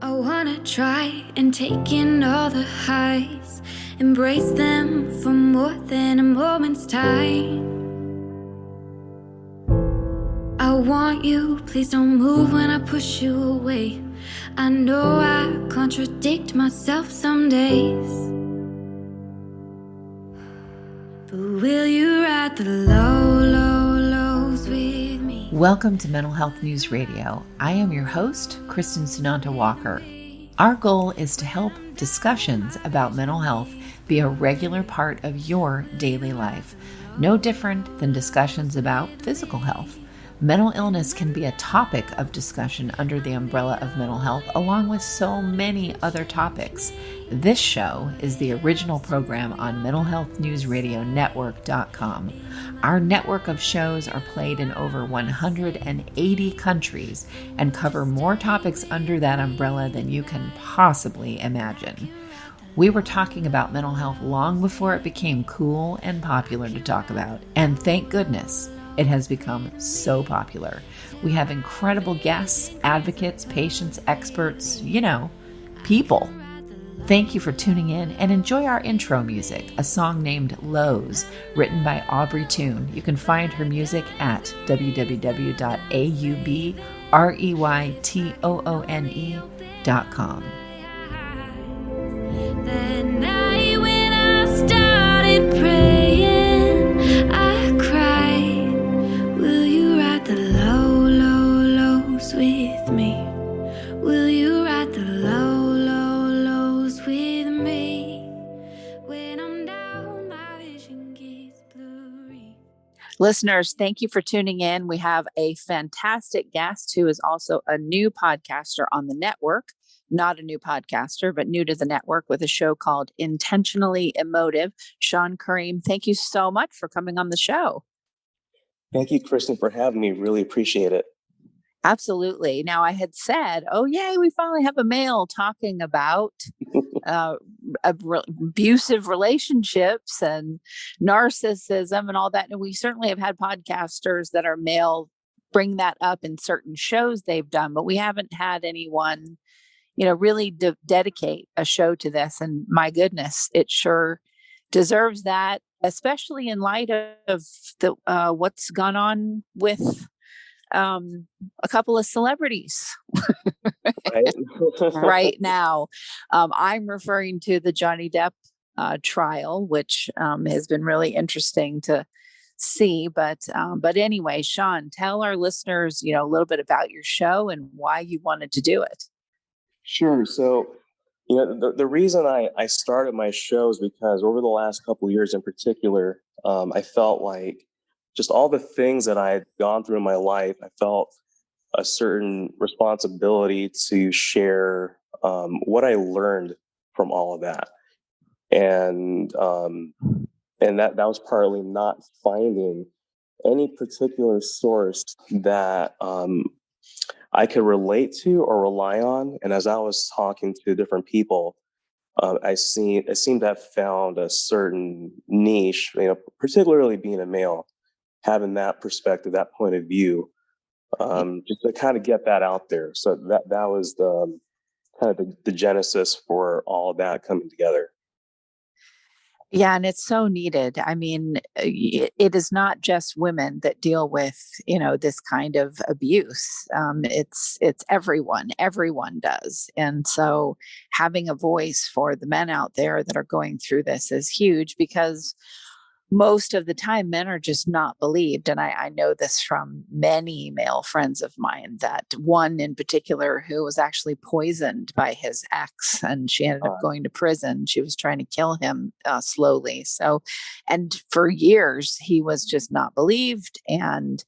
I wanna try and take in all the highs, embrace them for more than a moment's time. I want you, please don't move when I push you away. I know I contradict myself some days, but will you ride the lows with me? Welcome to Mental Health News Radio. I am your host, Kristen Sunanta Walker. Our goal is to help discussions about mental health be a regular part of your daily life, no different than discussions about physical health. Mental illness can be a topic of discussion under the umbrella of mental health, along with so many other topics. This show is the original program on mentalhealthnewsradionetwork.com. Our network of shows are played in over 180 countries and cover more topics under that umbrella than you can possibly imagine. We were talking about mental health long before it became cool and popular to talk about, and thank goodness it has become so popular. We have incredible guests, advocates, patients, experts, people. Thank you for tuning in and enjoy our intro music, a song named Lows, written by Aubrey Toon. You can find her music at www.aubreytoone.com. That night when I started praying, I cried, will you ride the lows with me? Will you ride the lows with me? When I'm down, my vision gets blurry. Listeners, thank you for tuning in. We have a fantastic guest who is also a new podcaster on the network. Not a new podcaster, but new to the network with a show called Intentionally Emotive. Shaun Karim, thank you so much for coming on the show. Thank you, Kristen, for having me. Really appreciate it. Absolutely. Now, I had said, oh, yay, we finally have a male talking about abusive relationships and narcissism and all that. And we certainly have had podcasters that are male bring that up in certain shows they've done, but we haven't had anyone, really dedicate a show to this. And my goodness, it sure deserves that, especially in light of the what's gone on with a couple of celebrities right now. I'm referring to the Johnny Depp trial, which has been really interesting to see. But anyway, Shaun, tell our listeners, a little bit about your show and why you wanted to do it. Sure. So, the reason I started my show is because over the last couple of years in particular, I felt like just all the things that I had gone through in my life, I felt a certain responsibility to share what I learned from all of that. And that was partly not finding any particular source that I could relate to or rely on. And as I was talking to different people, I seemed to have found a certain niche, particularly being a male, having that perspective, that point of view, just to kind of get that out there. So that was the kind of the genesis for all of that coming together. Yeah, and it's so needed. I mean, it is not just women that deal with, this kind of abuse. It's everyone. Everyone does. And so having a voice for the men out there that are going through this is huge, because most of the time men are just not believed. And I know this from many male friends of mine, that one in particular who was actually poisoned by his ex, and she ended up going to prison. She was trying to kill him slowly. So, and for years he was just not believed and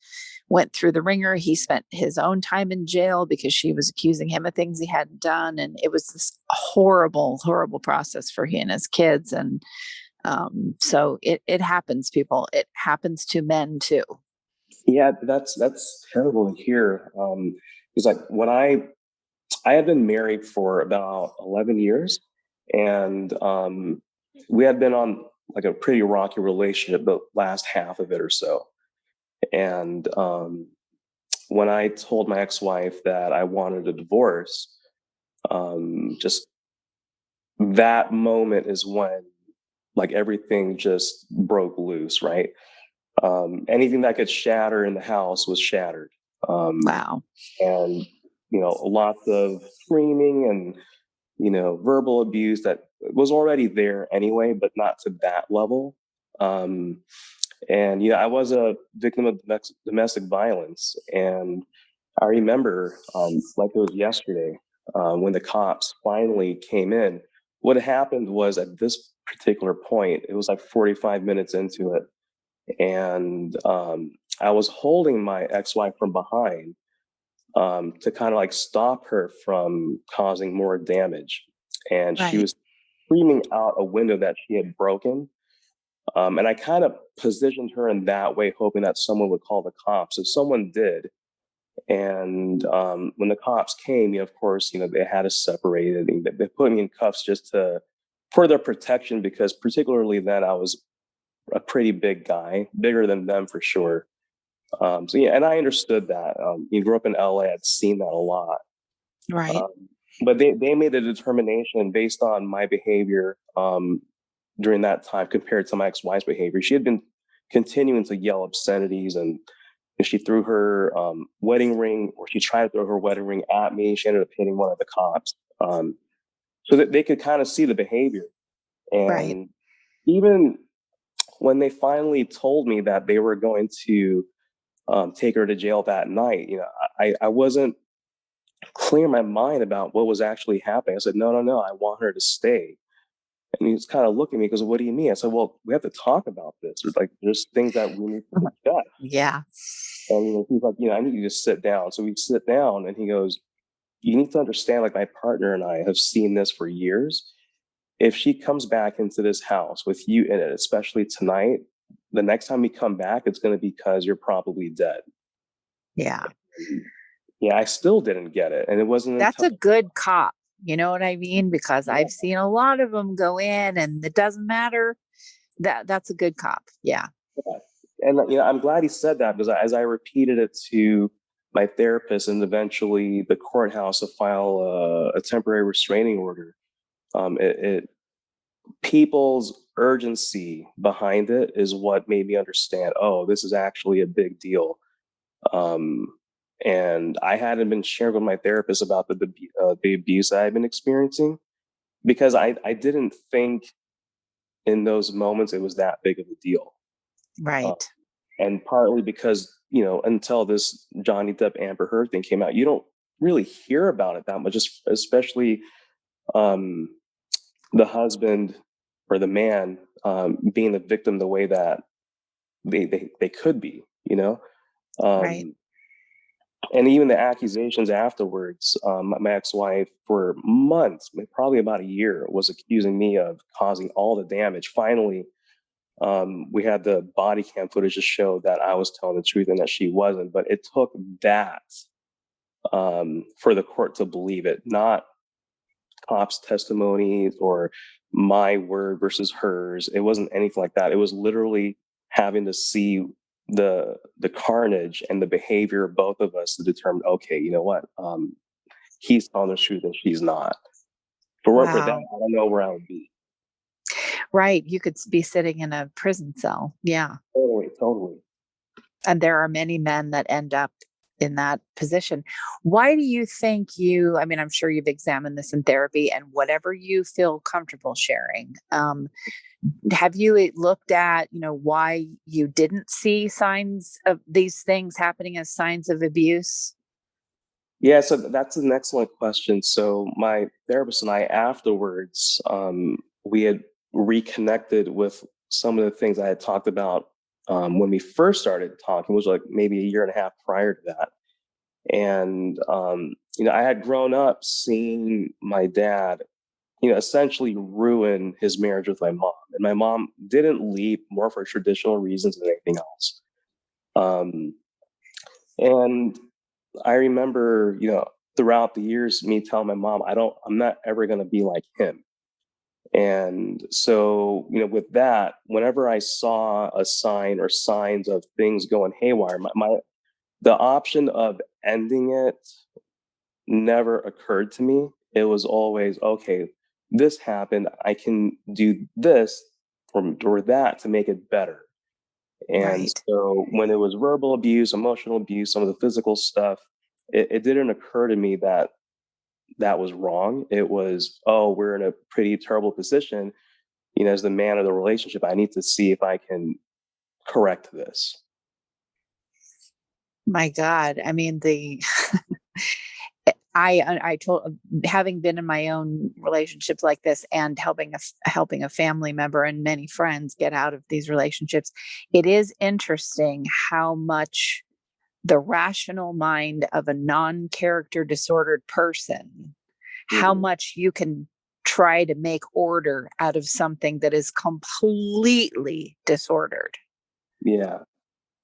went through the ringer. He spent his own time in jail because she was accusing him of things he hadn't done. And it was this horrible, horrible process for he and his kids. And so it happens, people. It happens to men too. Yeah, that's terrible to hear. Because like when I had been married for about 11 years, and we had been on like a pretty rocky relationship the last half of it or so. And when I told my ex-wife that I wanted a divorce, Just that moment is when like everything just broke loose, right? Anything that could shatter in the house was shattered. Wow. And, lots of screaming and, verbal abuse that was already there anyway, but not to that level. Um, and, I was a victim of domestic violence. And I remember, like it was yesterday, when the cops finally came in. What happened was at this particular point, it was like 45 minutes into it, and I was holding my ex-wife from behind to kind of like stop her from causing more damage, and she Right. was screaming out a window that she had broken. And I kind of positioned her in that way, hoping that someone would call the cops. So someone did, and when the cops came, of course, they had us separated. And they put me in cuffs just to for their protection, because particularly then I was a pretty big guy, bigger than them for sure. So yeah, and I understood that. You grew up in LA, I'd seen that a lot. Right. Um, but they made a determination based on my behavior during that time compared to my ex-wife's behavior. She had been continuing to yell obscenities, and she threw her wedding ring, or she tried to throw her wedding ring at me. She ended up hitting one of the cops, so that they could kind of see the behavior. Right. And even when they finally told me that they were going to take her to jail that night, I wasn't clear in my mind about what was actually happening. I said, no, no, no, I want her to stay. And he was kind of looking at me because, what do you mean? I said, well, we have to talk about this. There's things that we need to discuss. Yeah. And he's like, I need you to sit down. So we sit down, and he goes, you need to understand, like, my partner and I have seen this for years. If she comes back into this house with you in it, especially tonight, the next time we come back, it's going to be because you're probably dead. Yeah. Yeah, I still didn't get it. And it wasn't That's until, a good cop. You know what I mean? Because yeah, I've seen a lot of them go in and it doesn't matter. That's a good cop. Yeah. yeah. And I'm glad he said that, because as I repeated it to my therapist and eventually the courthouse to file a temporary restraining order, it people's urgency behind it is what made me understand, oh, this is actually a big deal. Um, and I hadn't been sharing with my therapist about the abuse I had been experiencing, because I didn't think in those moments it was that big of a deal. Uh, Right. and partly because, until this Johnny Depp Amber Heard thing came out, you don't really hear about it that much, especially um, the husband or the man being the victim the way that they could be, Right. um, and even the accusations afterwards. My ex-wife for months, probably about a year, was accusing me of causing all the damage. Finally, we had the body cam footage to show that I was telling the truth and that she wasn't. But it took that for the court to believe it, not cops' testimonies or my word versus hers. It wasn't anything like that. It was literally having to see the carnage and the behavior of both of us to determine, okay, you know what? He's telling the truth and she's not. If it weren't for that, Wow. I don't know where I would be. Right. You could be sitting in a prison cell. Yeah. Totally, totally. And there are many men that end up in that position. Why do you think I mean, I'm sure you've examined this in therapy and whatever you feel comfortable sharing. Have you looked at, why you didn't see signs of these things happening as signs of abuse? Yeah, so that's an excellent question. So my therapist and I afterwards, we had reconnected with some of the things I had talked about when we first started talking, which was like maybe a year and a half prior to that. And I had grown up seeing my dad, essentially ruin his marriage with my mom. And my mom didn't leave more for traditional reasons than anything else. Um, and I remember, throughout the years, me telling my mom, I'm not ever going to be like him. And so, with that, whenever I saw a sign or signs of things going haywire, the option of ending it never occurred to me. it was always, okay, this happened. I can do this or that to make it better. And Right. so when it was verbal abuse, emotional abuse, some of the physical stuff, it didn't occur to me that that was wrong. It was, oh, we're in a pretty terrible position. As the man of the relationship, I need to see if I can correct this. My God. I mean, I told, having been in my own relationships like this and helping a family member and many friends get out of these relationships, it is interesting how much the rational mind of a non-character disordered person, how Mhm. much you can try to make order out of something that is completely disordered. Yeah.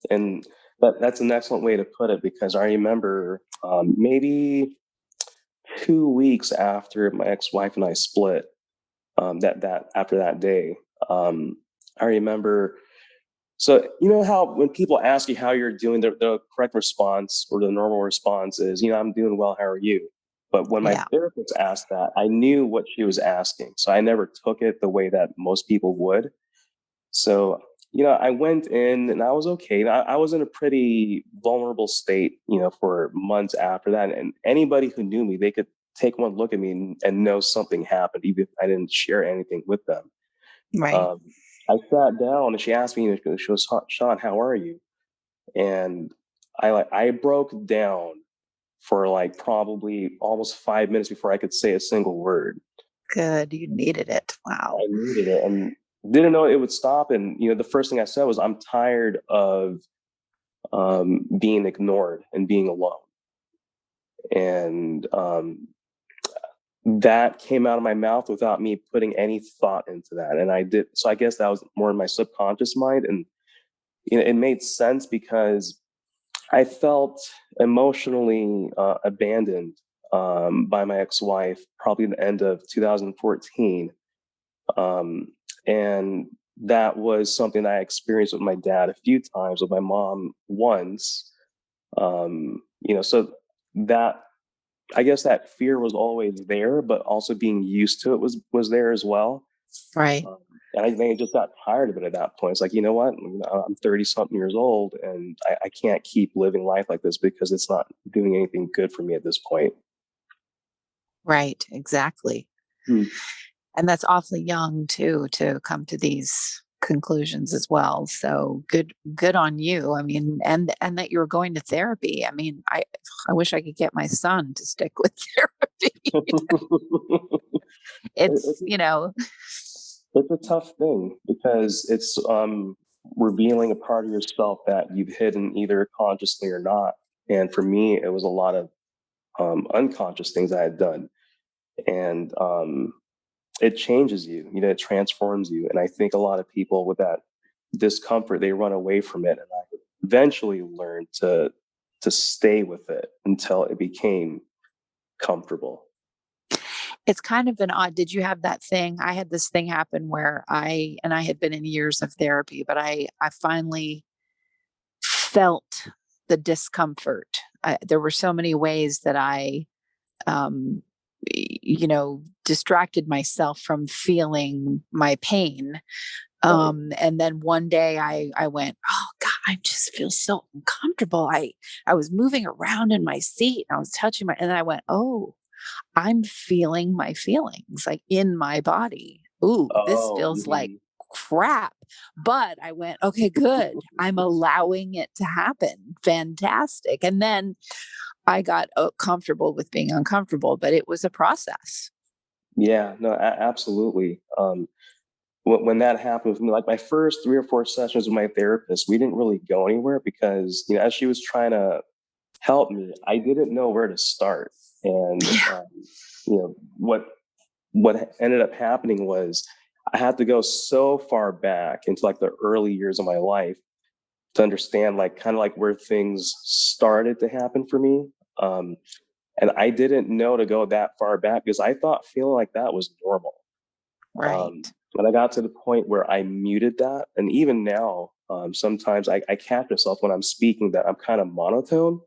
And that's an excellent way to put it because I remember maybe 2 weeks after my ex-wife and I split, that after that day, um, I remember. So you know how when people ask you how you're doing, the correct response or the normal response is, I'm doing well. How are you? But when my Yeah. therapist asked that, I knew what she was asking, so I never took it the way that most people would. So, I went in and I was okay. And I was in a pretty vulnerable state, for months after that. And anybody who knew me, they could take one look at me and know something happened, even if I didn't share anything with them. Right. Um, I sat down and she asked me, she goes, Sean, how are you? And I broke down for like probably almost 5 minutes before I could say a single word. Good. You needed it. Wow. I needed it and didn't know it would stop. And the first thing I said was, "I'm tired of being ignored and being alone." And that came out of my mouth without me putting any thought into that. And I did. So I guess that was more in my subconscious mind, and it made sense because I felt emotionally abandoned by my ex-wife, probably the end of 2014. Um, and that was something I experienced with my dad a few times, with my mom once. So that, I guess that fear was always there, but also being used to it was there as well. Right. Um, and I think I just got tired of it at that point. It's like, you know what? I'm 30 something years old and I can't keep living life like this because it's not doing anything good for me at this point. Right. Exactly. Hmm. And that's awfully young too to come to these conclusions as well. So good on you. I mean, and that you're going to therapy. I mean, I wish I could get my son to stick with therapy. It's, It's It's a tough thing because it's revealing a part of yourself that you've hidden either consciously or not. And for me, it was a lot of unconscious things I had done, and it changes you. It transforms you. And I think a lot of people with that discomfort, they run away from it. And I eventually learned to stay with it until it became comfortable. it's kind of an odd. Did you have that thing? I had this thing happen where I had been in years of therapy, but I finally felt the discomfort. There were so many ways that I um, distracted myself from feeling my pain. Right. And then one day I went, oh God, I just feel so uncomfortable. I was moving around in my seat. And I was touching and then I went, oh, I'm feeling my feelings like in my body. Ooh, this Oh, feels like crap. But I went, okay, good. I'm allowing it to happen. Fantastic. And then I got comfortable with being uncomfortable, but it was a process. yeah, no, absolutely. When that happened with me, like my first 3 or 4 sessions with my therapist, we didn't really go anywhere because, as she was trying to help me, I didn't know where to start. And, Yeah. what ended up happening was I had to go so far back into like the early years of my life to understand like kind of like where things started to happen for me. Um, and I didn't know to go that far back because I thought feeling like that was normal. Right. But I got to the point where I muted that. And even now, sometimes I catch myself when I'm speaking that I'm kind of monotone.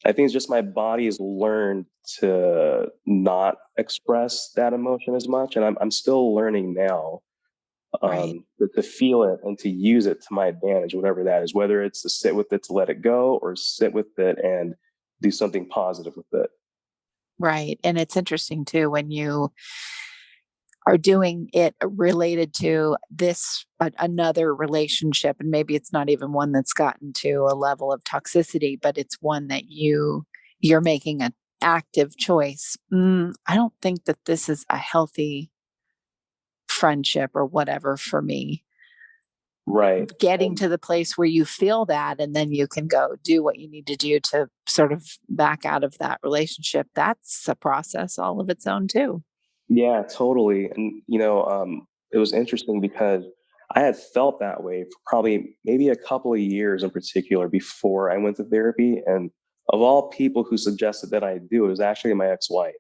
I think it's just my body has learned to not express that emotion as much, and I'm still learning now Right. to feel it and to use it to my advantage, whatever that is, whether it's to sit with it to let it go or sit with it and do something positive with it. Right. And it's interesting too when you are doing it related to another relationship, and maybe it's not even one that's gotten to a level of toxicity, but it's one that you're making an active choice. I don't think that this is a healthy friendship or whatever for me. Right. Getting And to the place where you feel that, and then you can go do what you need to do to sort of back out of that relationship. That's a process all of its own too. yeah, totally. And, it was interesting because I had felt that way for probably maybe a couple of years in particular before I went to therapy. And of all people who suggested that I do, it was actually my ex-wife.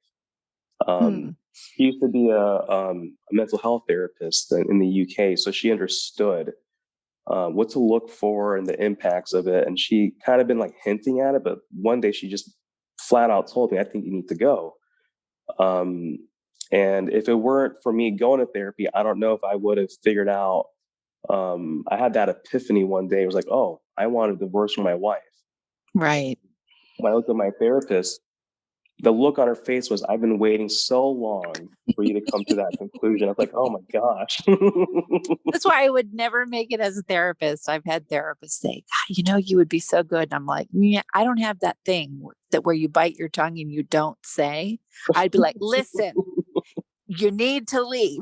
Hmm. She used to be a mental health therapist in the UK, so she understood what to look for and the impacts of it. And she kind of been like hinting at it, but one day she just flat out told me, "I think you need to go." Um, and if it weren't for me going to therapy, I don't know if I would have figured out. I had that epiphany one day. It was like, "Oh, I want a divorce from my wife." Right. When I looked at my therapist, the look on her face was, "I've been waiting so long for you to come to that conclusion." I was like, "Oh my gosh." That's why I would never make it as a therapist. I've had therapists say, "God, you would be so good." And I'm like, yeah, I don't have that thing that where you bite your tongue and you don't say. I'd be like, listen, you need to leave,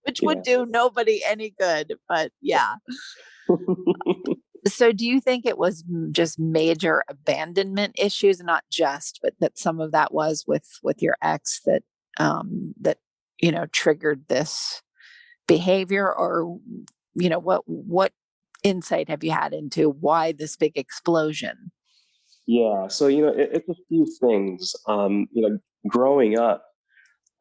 which would Yeah. do nobody any good. But yeah. So do you think it was just major abandonment issues, not just, but that some of that was with your ex that triggered this behavior, or what insight have you had into why this big explosion? Yeah. So, it's a few things. Growing up,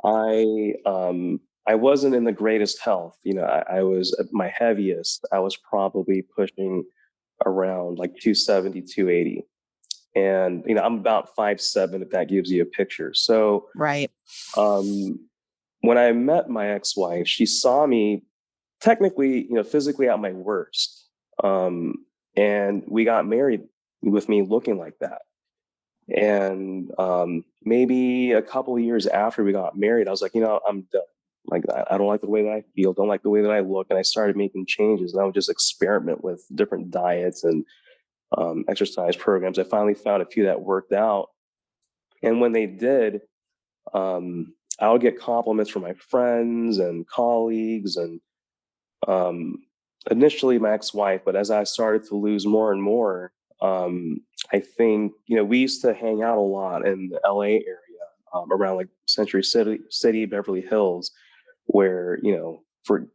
I wasn't in the greatest health. I was at my heaviest. I was probably pushing around like 270, 280. And, I'm about 5'7", if that gives you a picture. So, Right. um, when I met my ex-wife, she saw me technically, physically at my worst. Um, and we got married with me looking like that. And maybe a couple of years after we got married, I was like, I'm done. Like, I don't like the way that I feel, don't like the way that I look. And I started making changes, and I would just experiment with different diets and exercise programs. I finally found a few that worked out. And when they did, I would get compliments from my friends and colleagues and um, initially my ex-wife, but as I started to lose more and more, I think we used to hang out a lot in the LA area, around like Century City, Beverly Hills, where for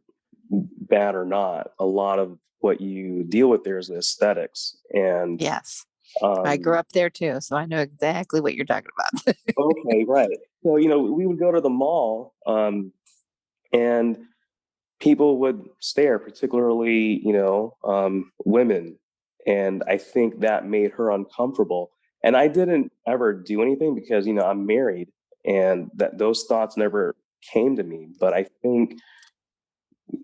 bad or not, a lot of what you deal with there is the aesthetics, and Yes. I grew um, up there too, so I know exactly what you're talking about. okay, right. So we would go to the mall, and people would stare, particularly, women. And I think that made her uncomfortable. And I didn't ever do anything because, I'm married, and that those thoughts never came to me. But I think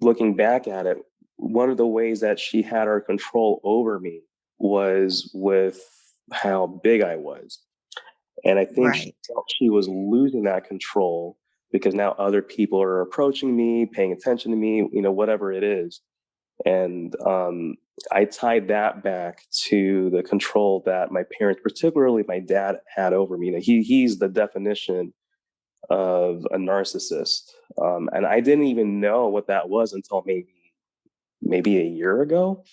looking back at it, one of the ways that she had her control over me was with how big I was. And I think she Right. felt she was losing that control because now other people are approaching me, paying attention to me, whatever it is. And I tied that back to the control that my parents, particularly my dad, had over me. He's the definition of a narcissist. And I didn't even know what that was until maybe a year ago.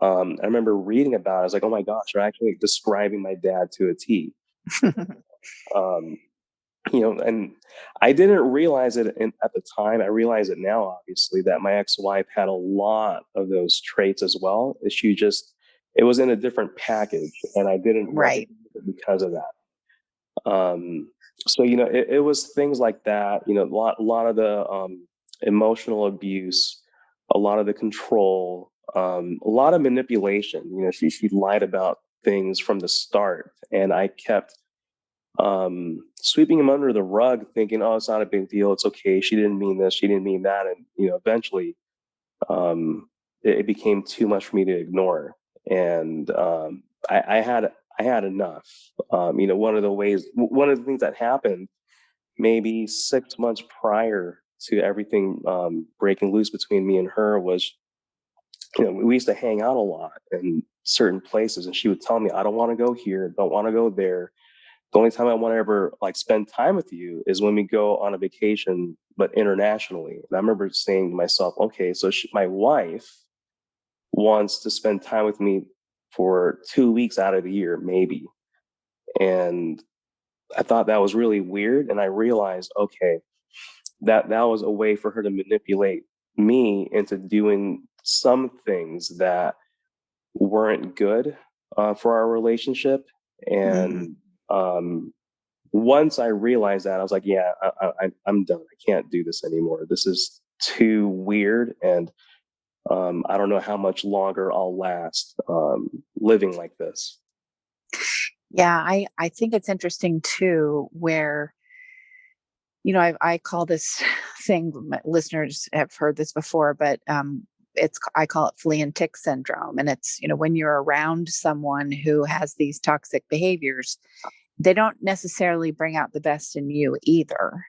I remember reading about it. I was like, oh my gosh, they're actually describing my dad to a T. Um, and I didn't realize it at the time. I realize it now, obviously, that my ex-wife had a lot of those traits as well. It was in a different package, and I didn't Right. recognize it because of that. So, it was things like that, a lot of the emotional abuse, a lot of the control, a lot of manipulation. She lied about things from the start, and I kept sweeping him under the rug, thinking, "Oh, it's not a big deal. It's okay. She didn't mean this. She didn't mean that." And eventually, um, it became too much for me to ignore, and I had enough. One of the things that happened maybe 6 months prior to everything breaking loose between me and her was, we used to hang out a lot in certain places, and she would tell me, "I don't want to go here, don't want to go there. The only time I want to ever like spend time with you is when we go on a vacation, but internationally." And I remember saying to myself, "Okay, so my wife wants to spend time with me for 2 weeks out of the year, maybe." And I thought that was really weird, and I realized, okay, that was a way for her to manipulate me into doing some things that weren't good for our relationship. Mhm. And once I realized that, I was like, yeah, I'm done. I can't do this anymore. This is too weird, and I don't know how much longer I'll last living like this. Yeah, I think it's interesting too, where I call this thing. My listeners have heard this before, but I call it flea and tick syndrome, and it's when you're around someone who has these toxic behaviors, they don't necessarily bring out the best in you either.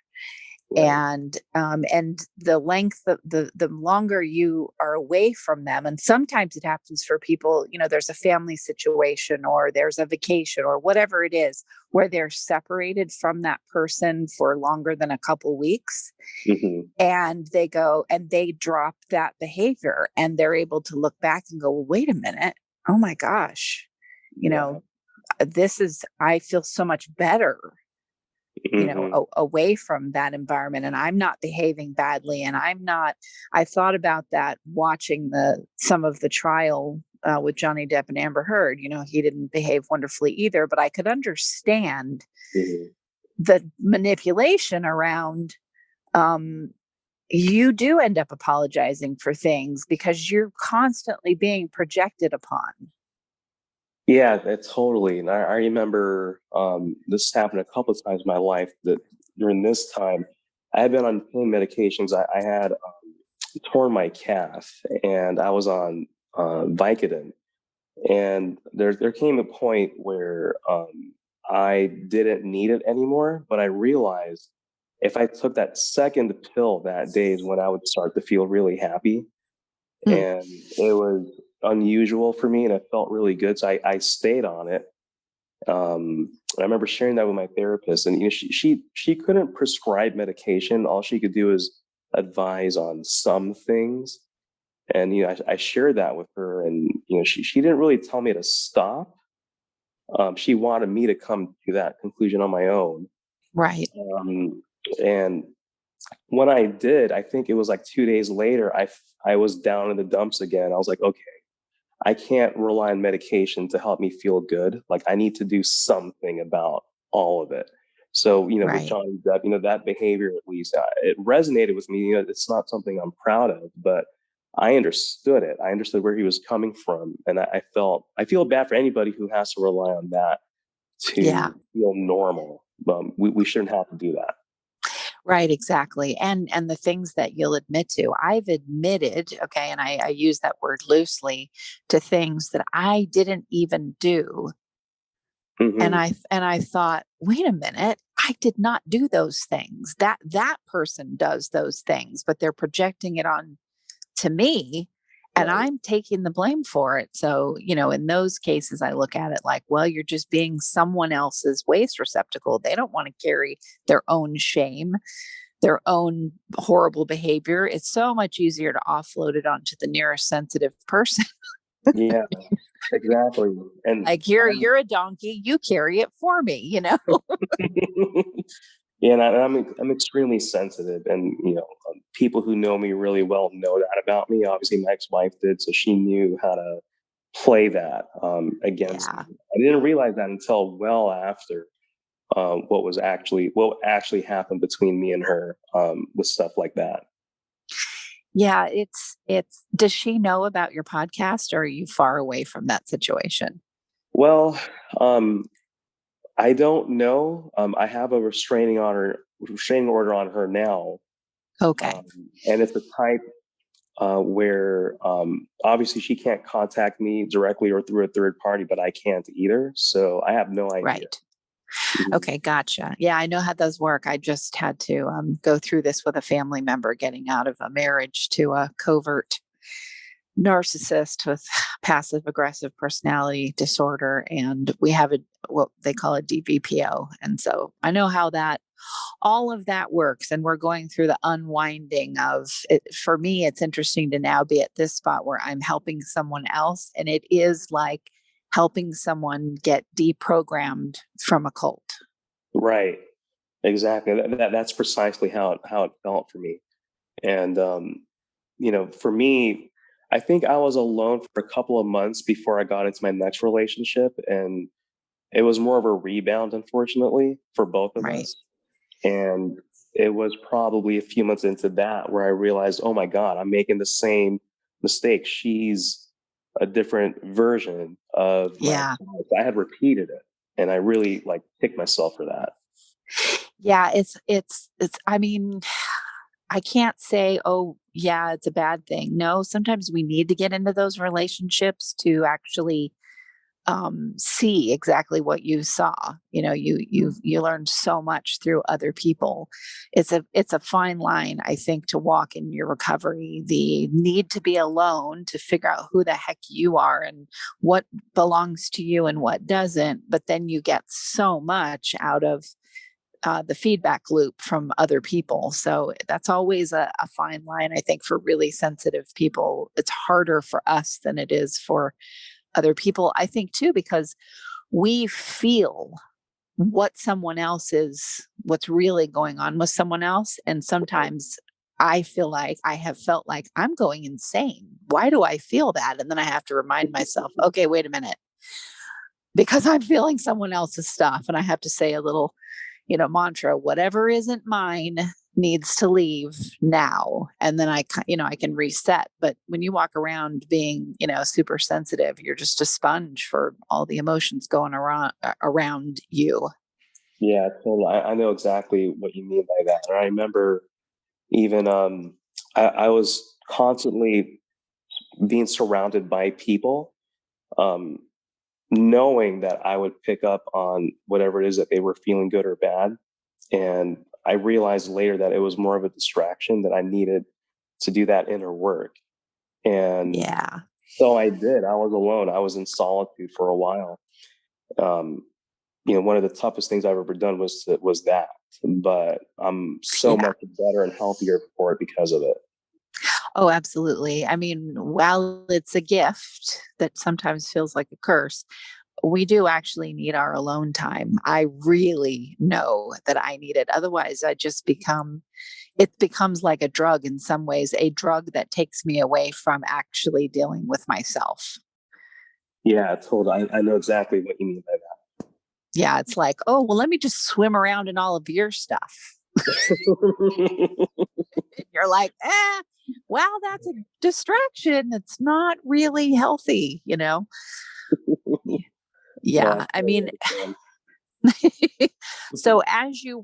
Right. And the length of the longer you are away from them, and sometimes it happens for people, there's a family situation or there's a vacation or whatever it is, where they're separated from that person for longer than a couple weeks, Hmm. and they go and they drop that behavior, and they're able to look back and go, well, wait a minute, oh my gosh, you Yeah. know I feel so much better, Hmm. away from that environment, and I'm not behaving badly, and I thought about that watching some of the trial with Johnny Depp and Amber Heard. He didn't behave wonderfully either, but I could understand Hmm. the manipulation around, um, you do end up apologizing for things because you're constantly being projected upon. Yeah, that totally. And I remember this happened a couple of times in my life that during this time, I had been on pain medications. I had torn my calf, and I was on Vicodin. And there came a point where I didn't need it anymore, but I realized if I took that second pill that day is when I would start to feel really happy. Mm, And it was unusual for me, and it felt really good. So I stayed on it. I remember sharing that with my therapist, and she couldn't prescribe medication. All she could do is advise on some things. And I shared that with her, and she didn't really tell me to stop. She wanted me to come to that conclusion on my own. right. Um, and when I did, I think it was like 2 days later, I was down in the dumps again. I was like, okay, I can't rely on medication to help me feel good. Like I need to do something about all of it. So, with Right. Johnny Depp, that behavior at least, it resonated with me. It's not something I'm proud of, but I understood it. I understood where he was coming from. And I feel bad for anybody who has to rely on that Yeah. to feel normal. We shouldn't have to do that. Right, exactly. And the things that you'll admit to. I've admitted, okay, and I use that word loosely, to things that I didn't even do. Hmm. And I thought, wait a minute, I did not do those things. That person does those things, but they're projecting it on to me, and Right. I'm taking the blame for it. So, in those cases, I look at it like, well, you're just being someone else's waste receptacle. They don't want to carry their own shame, their own horrible behavior. It's so much easier to offload it onto the nearest sensitive person. Yeah, exactly. And Like, you're a donkey, you carry it for me. yeah, and I'm extremely sensitive, and people who know me really well know that about me. Obviously, my ex-wife did, so she knew how to play that against me. Yeah. I didn't realize that until well after what actually happened between me and her with stuff like that. Yeah, it's does she know about your podcast, or are you far away from that situation? Well, um, I don't know. I have a restraining order on her now, Okay. and it's the type where obviously she can't contact me directly or through a third party, but I can't either. So I have no idea. Right. Mhm. Okay, gotcha. Yeah, I know how those work. I just had to go through this with a family member getting out of a marriage to a covert narcissist with passive aggressive personality disorder. And we have what they call a DVPO. And so I know how that all of that works. And we're going through the unwinding of it. For me, it's interesting to now be at this spot where I'm helping someone else. And it is like helping someone get deprogrammed from a cult. Right. Exactly. That's precisely how it felt for me. And for me, I think I was alone for a couple of months before I got into my next relationship, and it was more of a rebound, unfortunately, for both of Right. us. And it was probably a few months into that where I realized, oh my God, I'm making the same mistake. She's a different version of Yeah. myself. I had repeated it, and I really like kicked myself for that. Yeah. I mean, I can't say, oh, yeah, it's a bad thing. No, sometimes we need to get into those relationships to actually see exactly what you saw. You learned so much through other people. It's a fine line, I think, to walk in your recovery. The need to be alone to figure out who the heck you are and what belongs to you and what doesn't. But then you get so much out of the feedback loop from other people. So that's always a fine line, I think, for really sensitive people. It's harder for us than it is for other people, I think, too, because we feel what's really going on with someone else. And sometimes I feel like I have felt like I'm going insane. Why do I feel that? And then I have to remind myself, okay, wait a minute, because I'm feeling someone else's stuff. And I have to say a little mantra, whatever isn't mine needs to leave now. And then I can reset. But when you walk around being, super sensitive, you're just a sponge for all the emotions going around you. Yeah, totally. I know exactly what you mean by that. And I remember even I was constantly being surrounded by people, um, knowing that I would pick up on whatever it is that they were feeling, good or bad. And I realized later that it was more of a distraction, that I needed to do that inner work. And Yeah. so I did. I was alone. I was in solitude for a while. Um, one of the toughest things I've ever done was that. But I'm so Yeah. much better and healthier for it because of it. Oh, absolutely. I mean, while it's a gift that sometimes feels like a curse, we do actually need our alone time. I really know that I need it. Otherwise, it becomes like a drug in some ways, a drug that takes me away from actually dealing with myself. Yeah, totally. I know exactly what you mean by Yeah, it's like, oh, well, let me just swim around in all of your stuff. that. You're like, well, that's a distraction. It's not really healthy. No, I Yeah. I totally mean, understand. so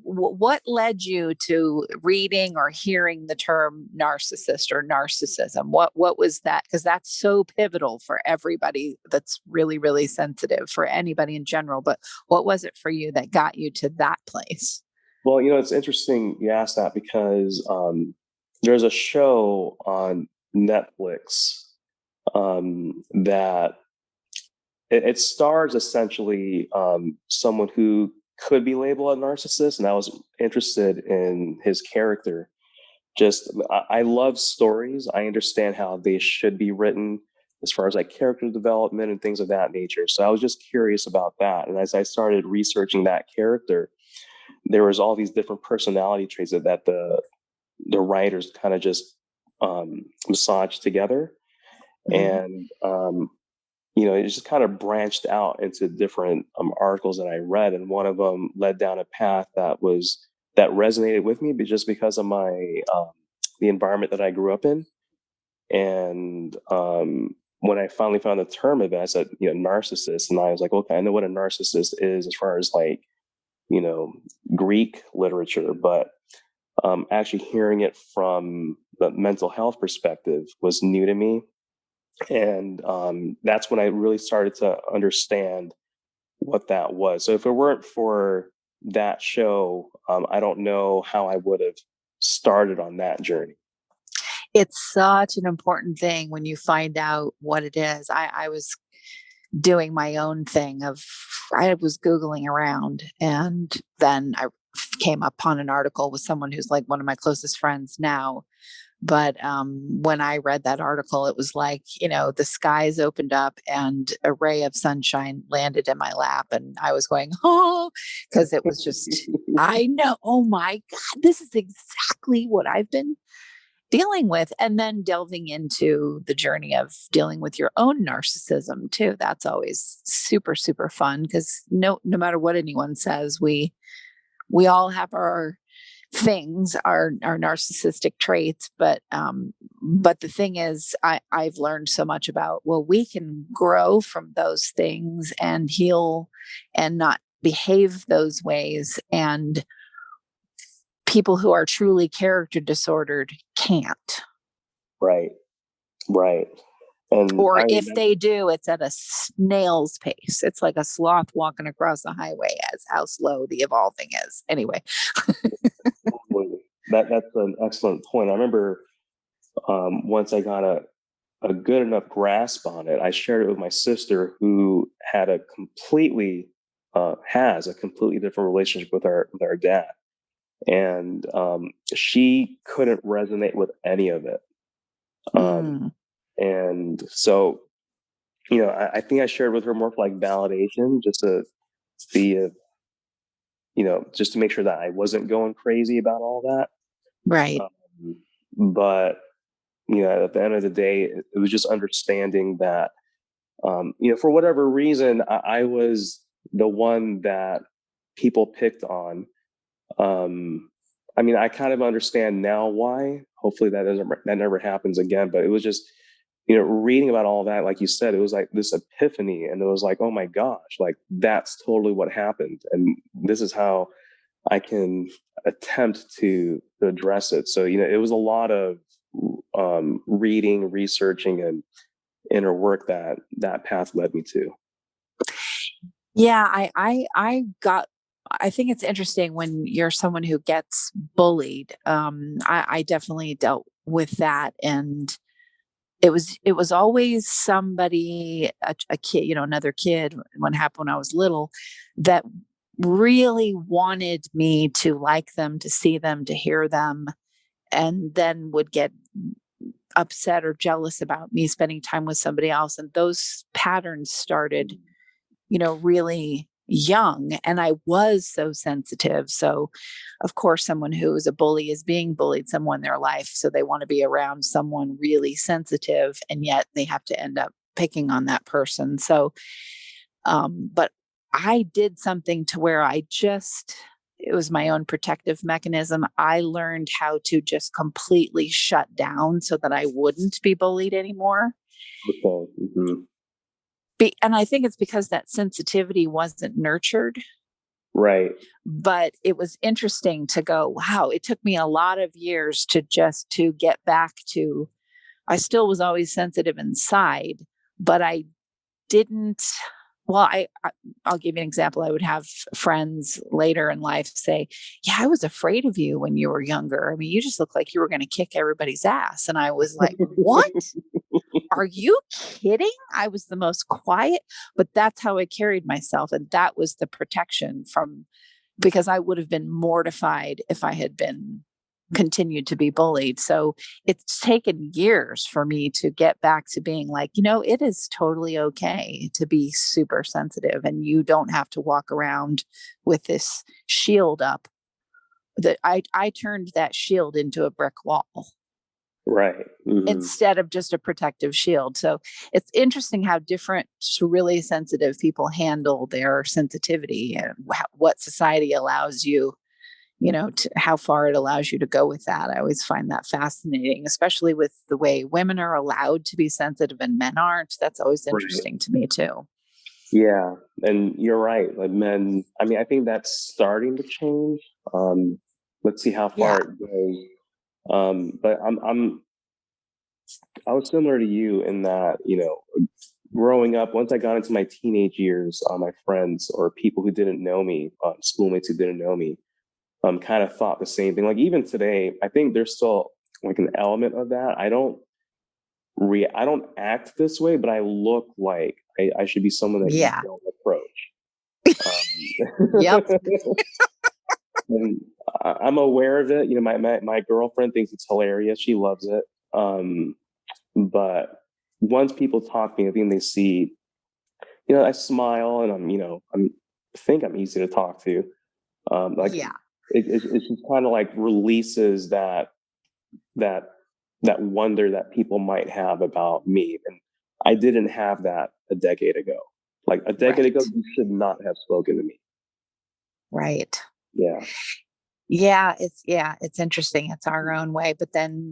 what led you to reading or hearing the term narcissist or narcissism? What was that? Because that's so pivotal for everybody that's really, really sensitive, for anybody in general. But what was it for you that got you to that place? Well, it's interesting you asked that because there's a show on Netflix that it stars essentially someone who could be labeled a narcissist, and I was interested in his character. Just I love stories. I understand how they should be written as far as like character development and things of that nature. So I was just curious about that, and as I started researching that character, there was all these different personality traits that the writers kind of just massaged together, Mhm. and it just kind of branched out into different articles that I read, and one of them led down a path that resonated with me, but just because of my the environment that I grew up in, and when I finally found the term of it, I said, narcissist. And I was like, okay, I know what a narcissist is as far as like, Greek literature, but actually hearing it from the mental health perspective was new to me. And that's when I really started to understand what that was. So if it weren't for that show, I don't know how I would have started on that journey. It's such an important thing when you find out what it is. I was doing my own thing of, I was Googling around, and then I came upon an article with someone who's like one of my closest friends now. But when I read that article, it was like, the skies opened up and a ray of sunshine landed in my lap. And I was going, oh, because it was just, I know, oh my God, this is exactly what I've been dealing with. And then delving into the journey of dealing with your own narcissism too. That's always super, super fun, because no matter what anyone says, we all have our things, our narcissistic traits. But the thing is, I've learned so much about, well, we can grow from those things and heal and not behave those ways. And people who are truly character disordered can't. Right. Right. And Or if they do, it's at a snail's pace. It's like a sloth walking across the highway, as how slow the evolving is. Anyway. That's an excellent point. I remember once I got a good enough grasp on it, I shared it with my sister, who had a completely has a completely different relationship with our dad, and she couldn't resonate with any of it. And so, I think I shared with her more for like validation, just to see if, just to make sure that I wasn't going crazy about all that. Right. But, at the end of the day, it was just understanding that, for whatever reason, I was the one that people picked on. I kind of understand now why. Hopefully that never happens again. But it was just, reading about all that, like you said, it was like this epiphany, and it was like, oh my gosh, like that's totally what happened, and this is how I can attempt to address it. So, it was a lot of reading, researching, and inner work that path led me to. Yeah, I think it's interesting when you're someone who gets bullied. I definitely dealt with that, and it was always somebody, a kid, another kid, when it happened when I was little, that really wanted me to like them, to see them, to hear them, and then would get upset or jealous about me spending time with somebody else. And those patterns started, really young, and I was so sensitive. So of course, someone who is a bully is being bullied somewhere in their life. So they want to be around someone really sensitive, and yet they have to end up picking on that person. So, but I did something to where it was my own protective mechanism. I learned how to just completely shut down so that I wouldn't be bullied anymore. Okay. Mm-hmm. And I think it's because that sensitivity wasn't nurtured. Right. But it was interesting to go, wow, it took me a lot of years to get back to, I still was always sensitive inside, but I didn't, well, I'll give you an example. I would have friends later in life say, yeah, I was afraid of you when you were younger. I mean, you just looked like you were going to kick everybody's ass. And I was like, what? Are you kidding? I was the most quiet, but that's how I carried myself. And that was the protection because I would have been mortified if I had been continued to be bullied. So it's taken years for me to get back to being like, it is totally okay to be super sensitive, and you don't have to walk around with this shield up. That I turned that shield into a brick wall. Right. Mm-hmm. Instead of just a protective shield. So it's interesting how different really sensitive people handle their sensitivity, and what society allows you, how far it allows you to go with that. I always find that fascinating, especially with the way women are allowed to be sensitive and men aren't. That's always Right. interesting to me too. Yeah, and you're right. Like men, I mean, I think that's starting to change. Let's see how Yeah. far it goes. But I was similar to you in that, growing up, once I got into my teenage years, my friends or people who didn't know me, schoolmates who didn't know me, kind of thought the same thing. Like even today, I think there's still like an element of that. I don't act this way, but I look like I should be someone that you Yeah. don't approach. Yep. And I'm aware of it. My girlfriend thinks it's hilarious. She loves it. But once people talk to me, I think they see, I smile and I think I'm easy to talk to. Like Yeah. it's just kind of like releases that that wonder that people might have about me. And I didn't have that a decade ago. Like a decade ago, Right. you should not have spoken to me. Right. Yeah. It's interesting. It's our own way, but then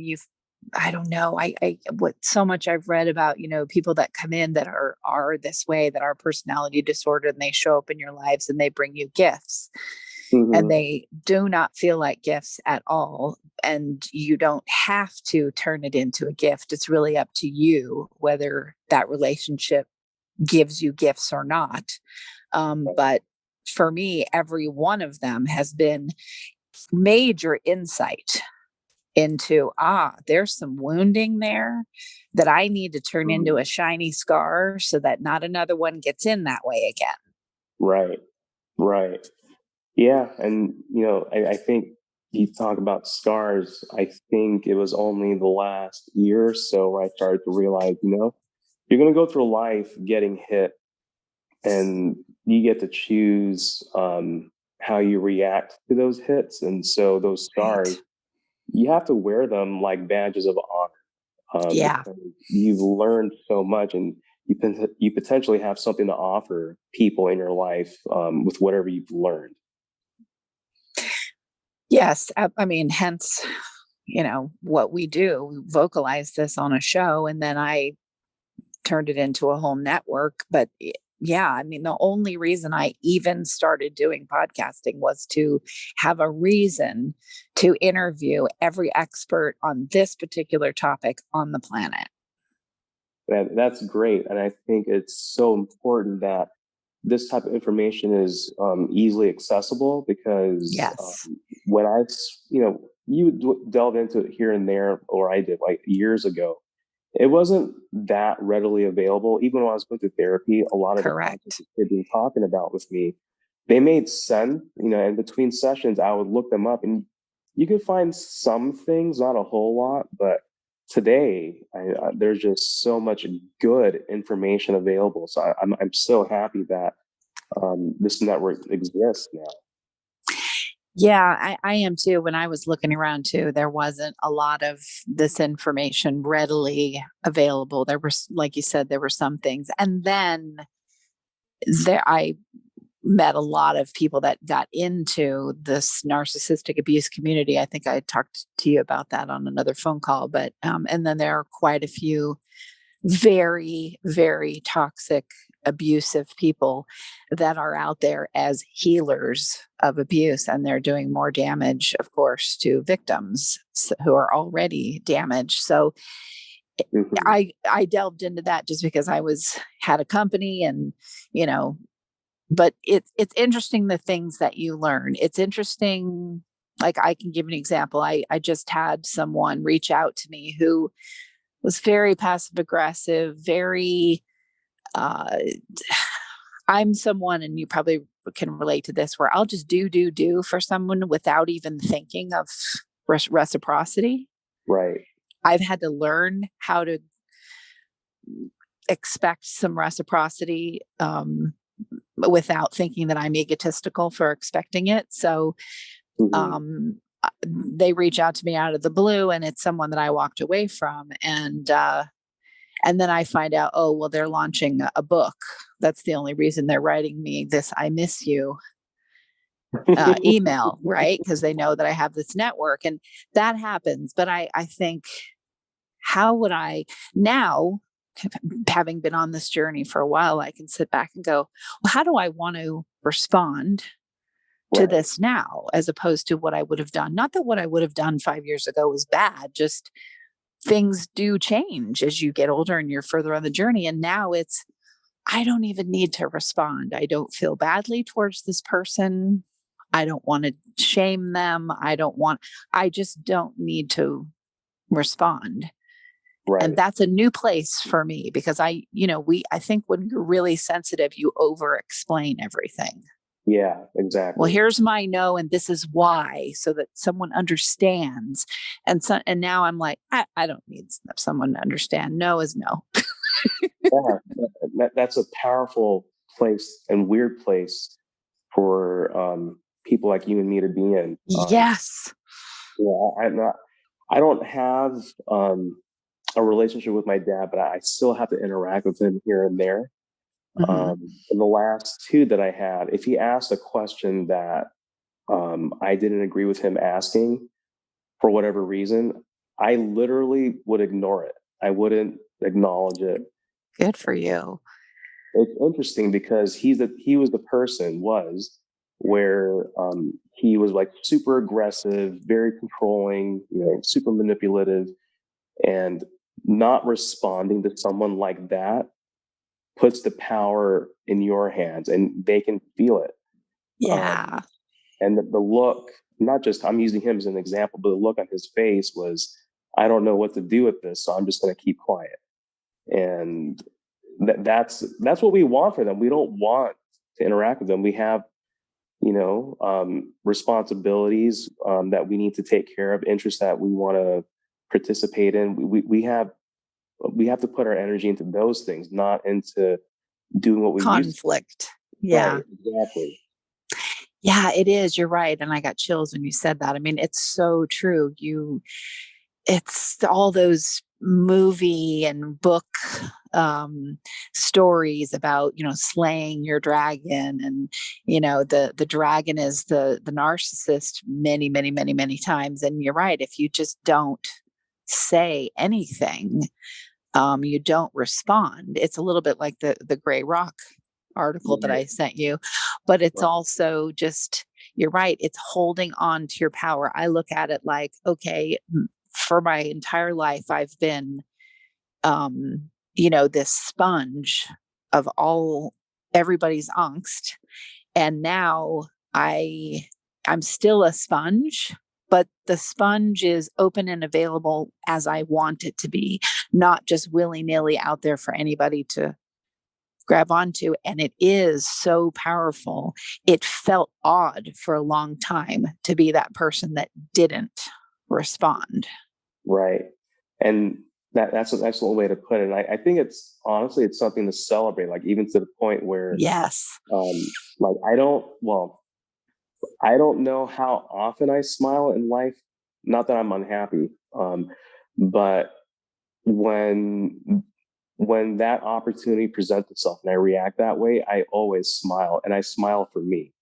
I don't know. What so much I've read about, people that come in that are this way, that are personality disorder, and they show up in your lives and they bring you gifts, and Hmm. they do not feel like gifts at all. And you don't have to turn it into a gift. It's really up to you whether that relationship gives you gifts or not. But for me, every one of them has been major insight into, there's some wounding there that I need to turn into a shiny scar so that not another one gets in that way again. Right. Right. Yeah. And, I think you talk about scars. I think it was only the last year or so where I started to realize, you're going to go through life getting hit and you get to choose how you react to those hits. And so those Right. scars, you have to wear them like badges of honor, Yeah. because you've learned so much and you potentially have something to offer people in your life with whatever you've learned. Yes. I mean, hence, what we do, we vocalize this on a show, and then I turned it into a whole network. But yeah, I mean, the only reason I even started doing podcasting was to have a reason to interview every expert on this particular topic on the planet. That's great. And I think it's so important that this type of information is easily accessible because Yes, when you delve into it here and there, or I did like years ago, it wasn't that readily available. Even when I was going to therapy, a lot of the concepts correct. that they've been talking about with me, they made sense, and between sessions, I would look them up and you could find some things, not a whole lot, but today there's just so much good information available. So I'm so happy that this network exists now. Yeah, I am too. When I was looking around too, there wasn't a lot of this information readily available. There were, like you said, there were some things. And then I met a lot of people that got into this narcissistic abuse community. I think I talked to you about that on another phone call, but and then there are quite a few very, very toxic, abusive people that are out there as healers of abuse, and they're doing more damage, of course, to victims who are already damaged. So Hmm. I delved into that just because had a company, and you know but it's interesting the things that you learn. It's interesting. Like, I can give an example. I just had someone reach out to me who was very passive aggressive, very uh I'm someone, and you probably can relate to this, where I'll just do for someone without even thinking of reciprocity. Right. I've had to learn how to expect some reciprocity, without thinking that I'm egotistical for expecting it. So Hmm. they reach out to me out of the blue, and it's someone that I walked away from, and then I find out, oh well, they're launching a book. That's the only reason they're writing me this "I miss you" email, right? Because they know that I have this network, and that happens. But I think, how would I now, having been on this journey for a while, I can sit back and go, well, how do I want to respond to Right. this now, as opposed to what I would have done? Not that what I would have done 5 years ago was bad, just things do change as you get older and you're further on the journey. And now it's, I don't even need to respond. I don't feel badly towards this person. I don't want to shame them. I just don't need to respond. And Right. that's a new place for me, because I think when you're really sensitive, you over explain everything. Yeah, Well, exactly. here's my no, and this is why, so that someone understands. And now I'm like, I don't need someone to understand. No is no. Yeah, that's a powerful place and weird place for people like you and me to be in. Yes. I don't have a relationship with my dad, but I still have to interact with him here and there. Hmm. In the last two that I had, if he asked a question that I didn't agree with him asking for whatever reason, I literally would ignore it. I wouldn't acknowledge it. Good for you. It's interesting because he was the person was where he was like super aggressive, very controlling, super manipulative, and not responding to someone like that puts the power in your hands, and they can feel it. Yeah. Um, and the look, not just, I'm using him as an example, but the look on his face was, I don't know what to do with this, so I'm just going to keep quiet. And that's what we want for them. We don't want to interact with them. We have responsibilities that we need to take care of, interests that we want to participate in. We have to put our energy into those things, not into doing what we used to. Conflict. Right, Yeah. exactly. Yeah, it is. You're right. And I got chills when you said that. I mean, it's so true. It's all those movie and book um stories about, slaying your dragon, and the dragon is the narcissist many, many, many, many times. And you're right, if you just don't say anything, you don't respond. It's a little bit like the gray rock article that Right, I sent you, but it's right, also just, you're right, it's holding on to your power. I look at it like, okay, for my entire life, I've been, this sponge of all everybody's angst. And now I I'm still a sponge, but the sponge is open and available as I want it to be, not just willy-nilly out there for anybody to grab onto. And it is so powerful. It felt odd for a long time to be that person that didn't respond. right. And that's an excellent way to put it. And I think it's honestly it's something to celebrate, like even to the point where Yes. like I don't know how often I smile in life. Not that I'm unhappy, but when when that opportunity presents itself and I react that way, I always smile, and I smile for me.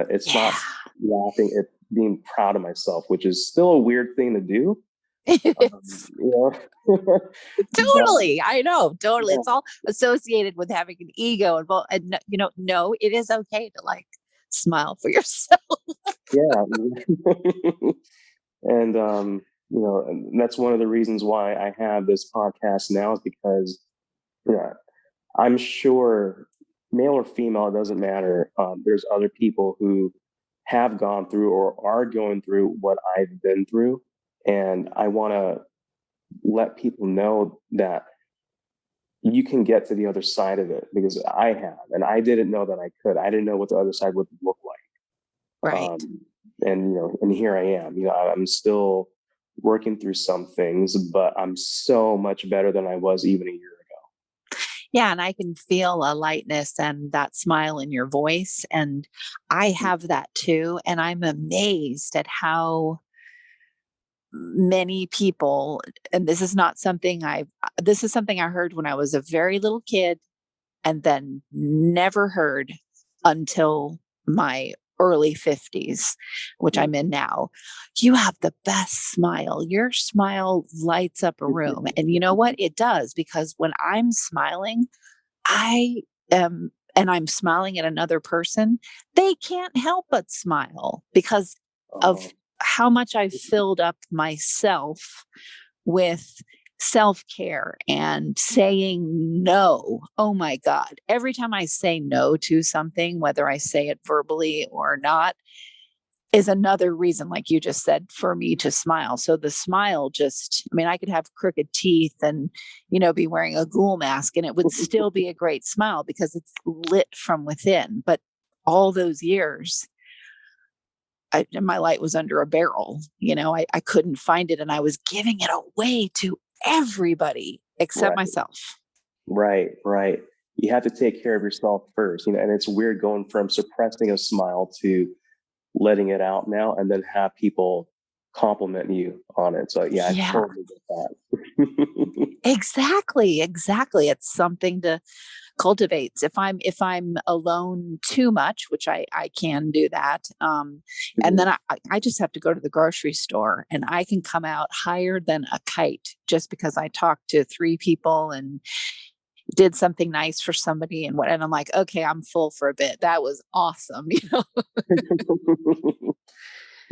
It's Yeah. not laughing; it's being proud of myself, which is still a weird thing to do. It's You know, but totally. I know. Totally. yeah, It's all associated with having an ego involved. And no, it is okay to like smile for yourself. yeah. And and that's one of the reasons why I have this podcast now is because yeah, I'm sure male or female, it doesn't matter. There's other people who have gone through or are going through what I've been through, and I want to let people know that you can get to the other side of it because I have, and I didn't know that I could. I didn't know what the other side would look like. Right. And here I am. I'm still working through some things, but I'm so much better than I was even a year Yeah. And I can feel a lightness and that smile in your voice. And I ago. have that too. And I'm amazed at how many people, and this is something I heard when I was a very little kid, and then never heard until my early 50s, which I'm in now, you have the best smile. Your smile lights up a room. And you know what? It does, because when I'm smiling, I am, and I'm smiling at another person, they can't help but smile because of Oh, how much I've filled up myself with self care and saying no. Oh my God. Every time I say no to something, whether I say it verbally or not, is another reason, like you just said, for me to smile. So the smile just, I mean, I could have crooked teeth and, be wearing a ghoul mask and it would still be a great smile because it's lit from within. But all those years, my light was under a barrel. I couldn't find it and I was giving it away to everybody except right, myself. right. You have to take care of yourself first, and it's weird going from suppressing a smile to letting it out now, and then have people compliment you on it. So yeah, I Yeah, totally get that. exactly. Exactly. It's something to cultivate. If I'm alone too much, which I can do that, and then I just have to go to the grocery store and I can come out higher than a kite just because I talked to three people and did something nice for somebody, and I'm like, okay, I'm full for a bit. That was awesome.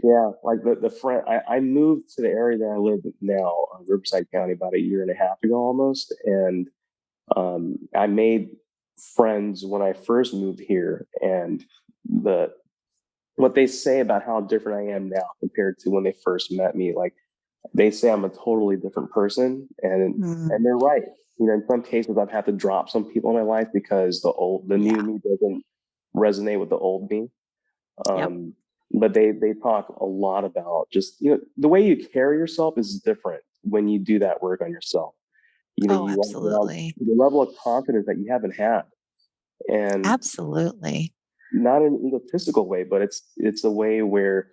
Yeah, like the friend, I moved to the area that I live in now, Riverside County, about a year and a half ago almost, and I made friends when I first moved here, and the what they say about how different I am now compared to when they first met me, like they say I'm a totally different person, Mm, and they're right. In some cases, I've had to drop some people in my life because the new yeah. me doesn't resonate with the old me. Yep. Um, but they talk a lot about just the way you carry yourself is different when you do that work on yourself. Oh, You walk around absolutely. the level of confidence that you haven't had, and Absolutely. not in an egotistical way, but it's a way where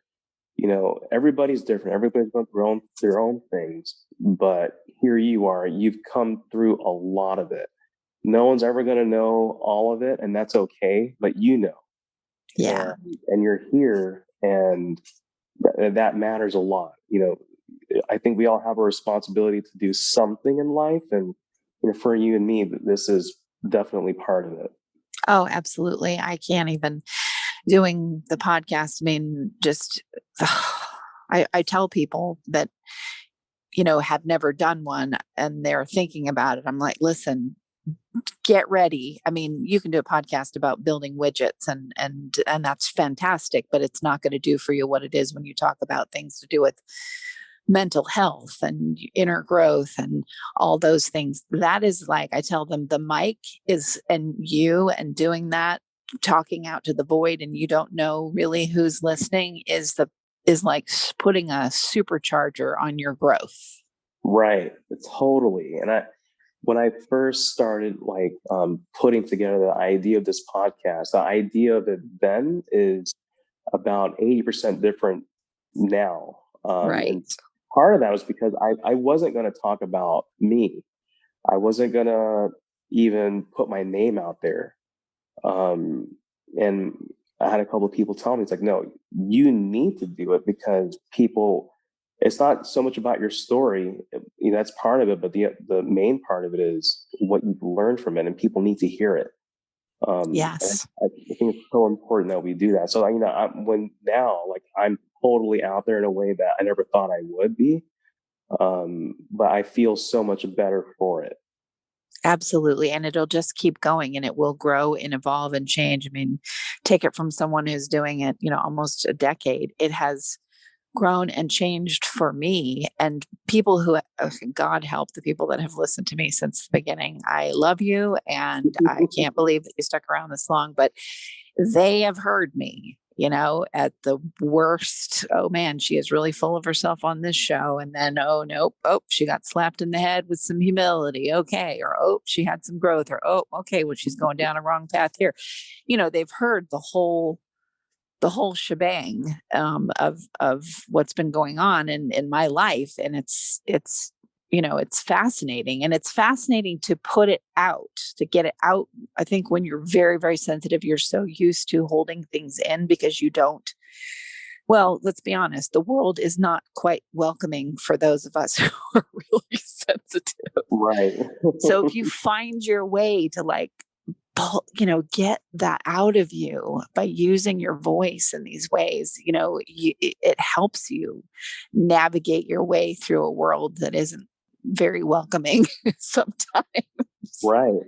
everybody's different. Everybody's going through their own things, but here you are. You've come through a lot of it. No one's ever going to know all of it, and that's okay. But Yeah. and you're here, and that matters a lot. I think we all have a responsibility to do something in life, and for you and me, this is definitely part of it. Oh, absolutely. I can't even doing the podcast. I mean, just I tell people that, have never done one and they're thinking about it. I'm like, listen, get ready. I mean, you can do a podcast about building widgets and that's fantastic, but it's not going to do for you what it is when you talk about things to do with mental health and inner growth and all those things. That is, like I tell them, the mic is, and you, and doing that, talking out to the void and you don't know really who's listening, is like putting a supercharger on your growth. Right, totally. And when I first started like putting together the idea of this podcast, the idea of it then is about 80% different now. Right. And part of that was because I wasn't going to talk about me. I wasn't going to even put my name out there. Um, and I had a couple of people tell me, it's like, no, you need to do it because people, it's not so much about your story. That's part of it, but the main part of it is what you've learned from it, and people need to hear it. And Yes. I think it's so important that we do that. So, when now, like, I'm totally out there in a way that I never thought I would be. But I feel so much better for it. Absolutely. And it'll just keep going and it will grow and evolve and change. I mean, take it from someone who's doing it, almost a decade. It has grown and changed for me and people who, God help the people that have listened to me since the beginning. I love you and I can't believe that you stuck around this long, but they have heard me, at the worst. Oh man, she is really full of herself on this show. And then, oh nope, oh, she got slapped in the head with some humility. Okay. Or, oh, she had some growth. Or, oh, okay, well, she's going down a wrong path here. They've heard the whole shebang of what's been going on in my life, and it's it's fascinating, and it's fascinating to put it out, to get it out. I think when you're very, very sensitive, you're so used to holding things in because you don't, well, let's be honest, the world is not quite welcoming for those of us who are really sensitive. Right. So if you find your way to like, get that out of you by using your voice in these ways, it helps you navigate your way through a world that isn't very welcoming sometimes. Right.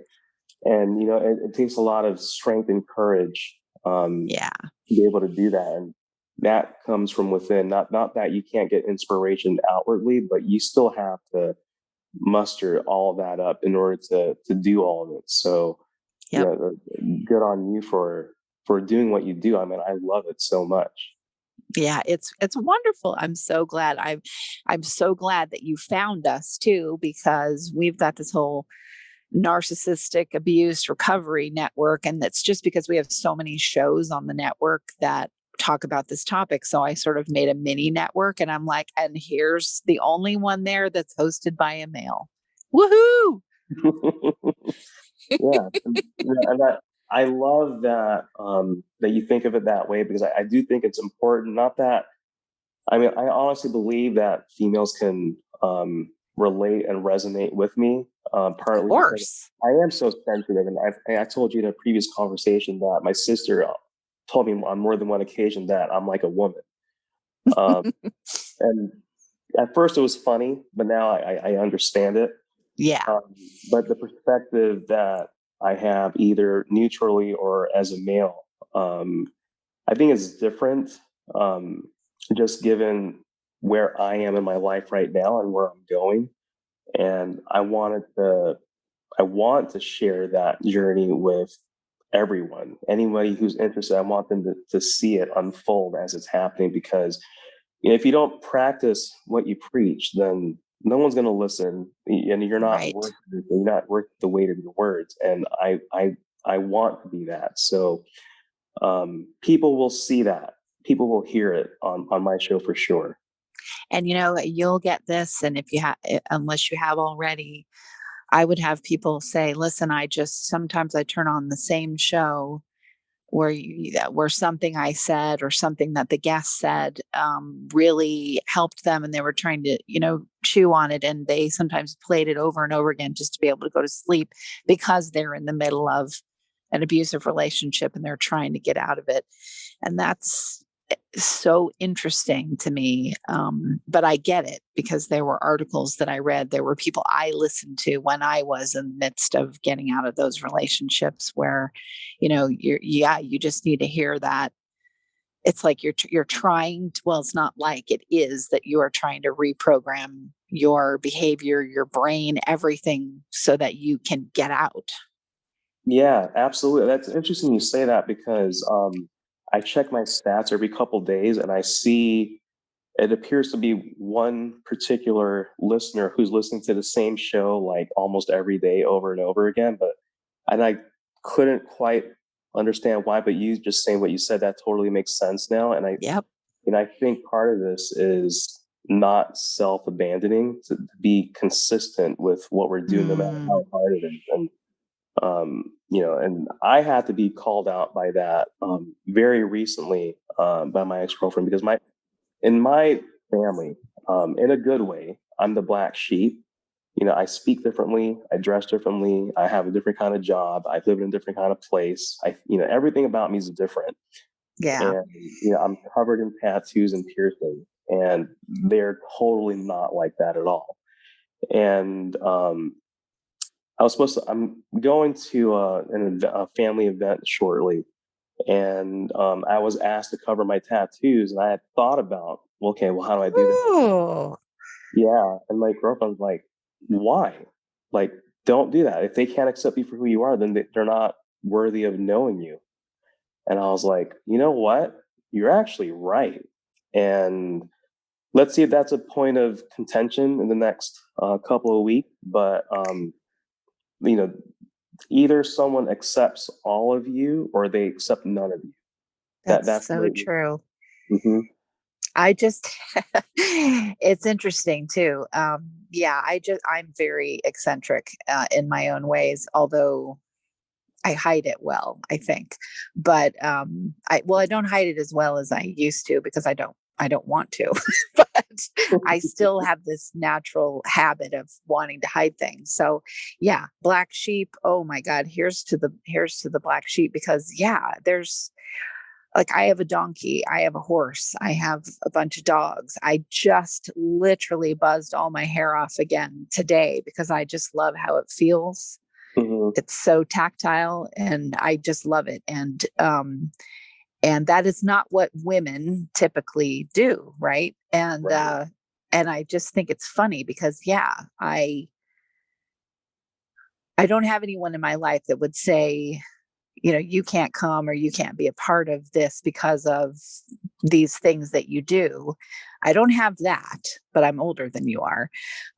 And it takes a lot of strength and courage Yeah. to be able to do that. And that comes from within. Not that you can't get inspiration outwardly, but you still have to muster all of that up in order to do all of it. So Yep. good on you for doing what you do. I mean, I love it so much. Yeah, it's wonderful. I'm so glad. I'm so glad that you found us too, because we've got this whole narcissistic abuse recovery network, and that's just because we have so many shows on the network that talk about this topic. So I sort of made a mini network, and I'm like, and here's the only one there that's hosted by a male. Woohoo! Yeah, and I love that that you think of it that way, because I do think it's important. Not that, I mean, I honestly believe that females can relate and resonate with me, Of partly because course. I am so sensitive, and I told you in a previous conversation that my sister told me on more than one occasion that I'm like a woman. Um, and at first it was funny, but now I understand it. Yeah. Um, but the perspective that I have, either neutrally or as a male, um, I think is different. Um, just given where I am in my life right now and where I'm going, and I want to share that journey with everyone. Anybody who's interested, I want them to see it unfold as it's happening, because if you don't practice what you preach, then no one's going to listen, and Right. you're not worth the weight of your words. And I want to be that. So people will see that. People will hear it on my show for sure. And you'll get this, and if you have, unless you have already, I would have people say, "Listen, I just sometimes I turn on the same show where something I said or something that the guest said really helped them, and they were trying to chew on it, and they sometimes played it over and over again just to be able to go to sleep because they're in the middle of an abusive relationship and they're trying to get out of it." And that's so interesting to me. But I get it, because there were articles that I read. There were people I listened to when I was in the midst of getting out of those relationships where, you just need to hear that. It's like you're trying to, well, it's not like, it is that you are trying to reprogram your behavior, your brain, everything so that you can get out. Yeah, absolutely. That's interesting you say that, because I check my stats every couple days, and I see it appears to be one particular listener who's listening to the same show like almost every day over and over again. And I couldn't quite understand why, but you just saying what you said, that totally makes sense now. Yep. And I think part of this is not self-abandoning, to be consistent with what we're doing, no matter how Mm, hard it is. And and I had to be called out by that very recently, by my ex-girlfriend, because in my family, in a good way, I'm the black sheep. I speak differently, I dress differently, I have a different kind of job, I live in a different kind of place. Everything about me is different. yeah. And I'm covered in tattoos and piercings, and they're totally not like that at all. And I'm going to a family event shortly, and I was asked to cover my tattoos, and I had thought about, okay, well, how do I do that? Ooh. Yeah, and my girlfriend's like, why? Like, don't do that. If they can't accept you for who you are, then they're not worthy of knowing you. And I was like, you know what? You're actually right. And let's see if that's a point of contention in the next couple of weeks. But you know, either someone accepts all of you or they accept none of you. That's That's so the true. hmm I just it's interesting too. Yeah, I'm very eccentric in my own ways, although I hide it well, I think. But I don't hide it as well as I used to because I don't want to. But I still have this natural habit of wanting to hide things. So yeah, black sheep. Oh my God, here's to the black sheep because yeah, there's like I have a donkey, I have a horse, I have a bunch of dogs. I just literally buzzed all my hair off again today because I just love how it feels. Mhm. It's so tactile and I just love it. And that is not what women typically do, right? Right. And I just think it's funny because yeah, I don't have anyone in my life that would say, you know, you can't come or you can't be a part of this because of these things that you do. I don't have that, but I'm older than you are.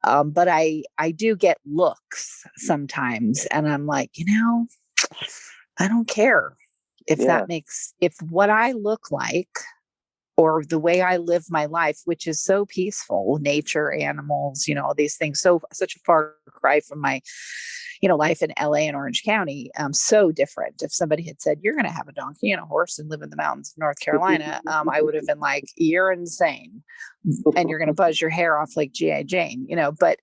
But I do get looks sometimes, and I'm like, you know, I don't care Yeah. if what I look like or the way I live my life, which is so peaceful, nature, animals, you know, all these things, so such a far cry from my, you know, life in LA and Orange County, so different. If somebody had said, you're going to have a donkey and a horse and live in the mountains of North Carolina, I would have been like, you're insane. And you're going to buzz your hair off like G.I. Jane, you know, but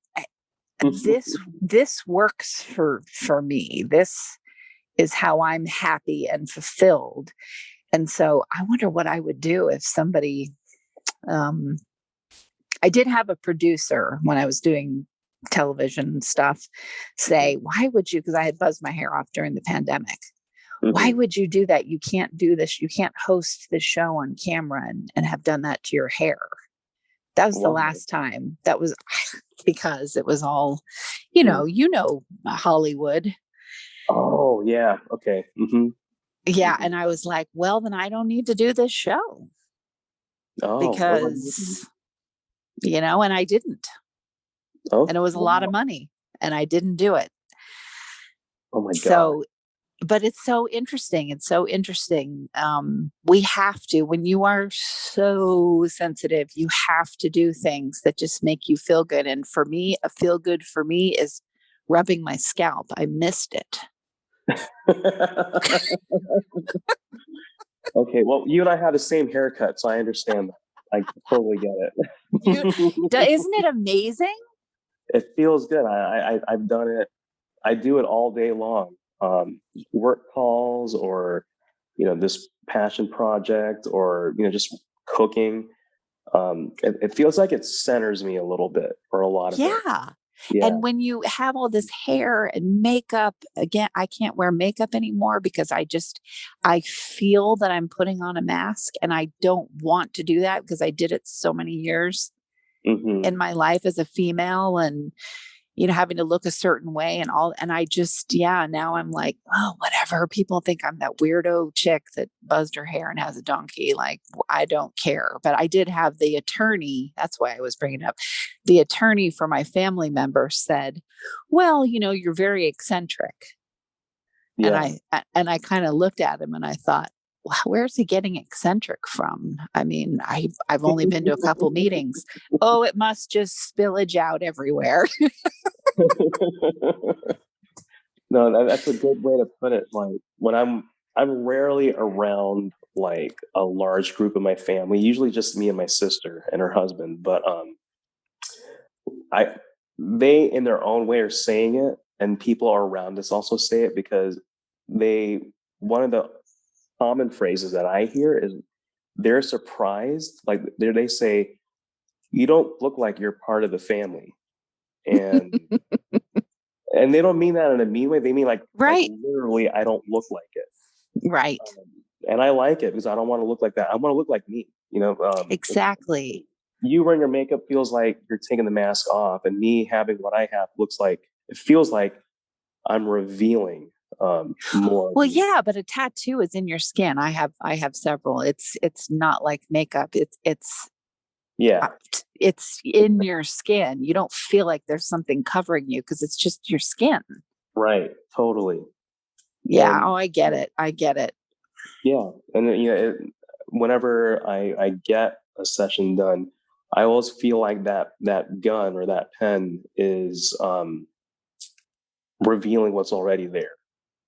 this works for me. This is how I'm happy and fulfilled. And so I wonder what I would do if somebody, um, I did have a producer when I was doing television stuff say, why would you, because I had buzzed my hair off during the pandemic. Why Mhm. would you do that? You can't do this. You can't host this show on camera and have done that to your hair. That was the Wow. last time. That was because it was all, Mm. you know, Hollywood. Oh yeah. Okay. Yeah. Mhm. And I was like, well, then I don't need to do this show Oh. because, you know, and I didn't. And it Okay. was a lot of money and I didn't do it. Oh my God. So, but it's so interesting. It's so interesting. We have to, when you are so sensitive, you have to do things that just make you feel good. And for me, a feel good for me is rubbing my scalp. I missed it. Okay. Well, you and I have the same haircut, so I understand that. I totally get You, it. isn't it amazing? It feels good. I've done it. I do it all day long. Work calls, or this passion project, or just cooking. It feels like it centers me a little bit for a lot of it. Yeah. Yeah. And when you have all this hair and makeup, again, I can't wear makeup anymore because I feel that I'm putting on a mask and I don't want to do that because I did it so many years in Hmm. my life as a female and, having to look a certain way and all. And I just, yeah, now I'm like, oh, whatever. People think I'm that weirdo chick that buzzed her hair and has a donkey. Like, I don't care. But I did have the attorney. That's why I was bringing it up. The attorney for my family member said, well, you're very eccentric. And Yeah. I kind of looked at him and I thought, "Wow, where's he getting eccentric from? I mean, I've only been to a couple meetings. Oh, it must just spillage out everywhere." No, that's a good way to put it. Like, when I'm rarely around like a large group of my family, usually just me and my sister and her husband. But I they in their own way are saying it, and people around us also say it, because they one of the common phrases that I hear is they're surprised. Like, they say, "You don't look like you're part of the family," and they don't mean that in a mean way. They mean like Right. literally, I don't look like it. Right. And I like it because I don't want to look like that. I want to look like me. Exactly. You wearing your makeup feels like you're taking the mask off, and me having what I have it feels like I'm revealing more of Well, me. yeah, but a tattoo is in your skin. I have several. It's not like makeup. Yeah, It's in your skin. You don't feel like there's something covering you because it's just your skin. right, totally. Yeah. And Oh, I get it. I get it. yeah, and then, whenever I get a session done, I always feel like that gun or that pen is revealing what's already there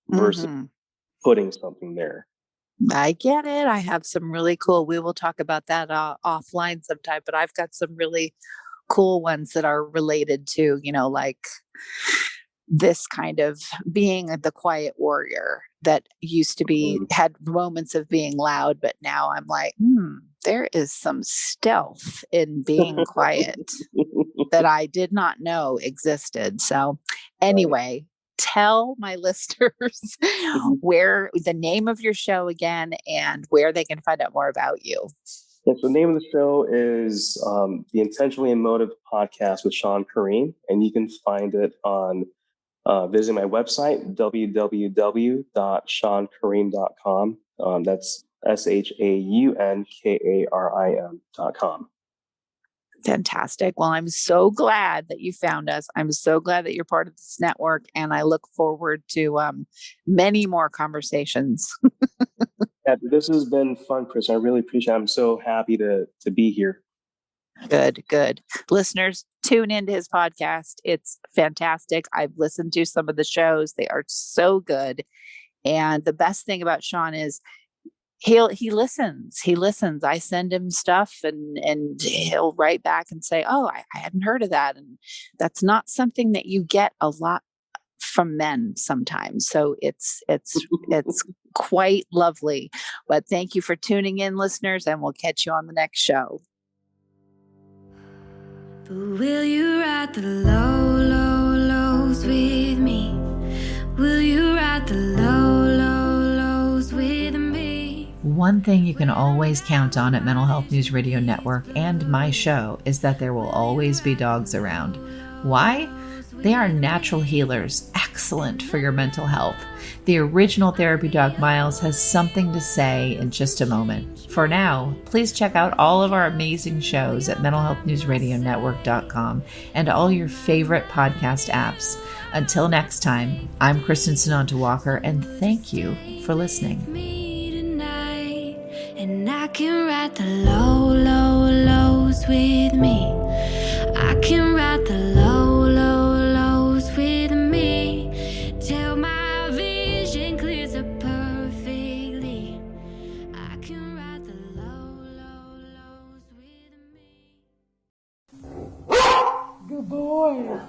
versus putting something there. I get it. I have some really cool, we will talk about that offline sometime, but I've got some really cool ones that are related to, like this kind of being the quiet warrior that used to be, had moments of being loud, but now I'm like, there is some stealth in being quiet that I did not know existed. So anyway, tell my listeners where the name of your show again and where they can find out more about you. Yes, the name of the show is the Intentionally Emotive Podcast with Shaun Karim, and you can find it on visiting my website, www.shaunkarim.com. That's ShaunKarim.com. Fantastic. Well, I'm so glad that you found us. I'm so glad that you're part of this network, and I look forward to many more conversations. Yeah, this has been fun, Chris. I really appreciate it. I'm so happy to be here. Good, good. Listeners, tune into his podcast. It's fantastic. I've listened to some of the shows. They are so good. And the best thing about Shaun is he listens. He listens. I send him stuff and he'll write back and say, "Oh, I hadn't heard of that." And that's not something that you get a lot from men sometimes. So it's quite lovely. But thank you for tuning in, listeners, and we'll catch you on the next show. But will you ride the low, low, lows with me? Will you ride the low, low, lows with me? One thing you can always count on at Mental Health News Radio Network and my show is that there will always be dogs around. Why? They are natural healers, excellent for your mental health. The original therapy dog Miles has something to say in just a moment. For now, please check out all of our amazing shows at mentalhealthnewsradionetwork.com and all your favorite podcast apps. Until next time, I'm Kristen Sonanta Walker, and thank you for listening. And I can ride the low, low, lows with me. I can ride the low, low, lows with me. Till my vision clears up perfectly. I can ride the low, low, lows with me. Good boy.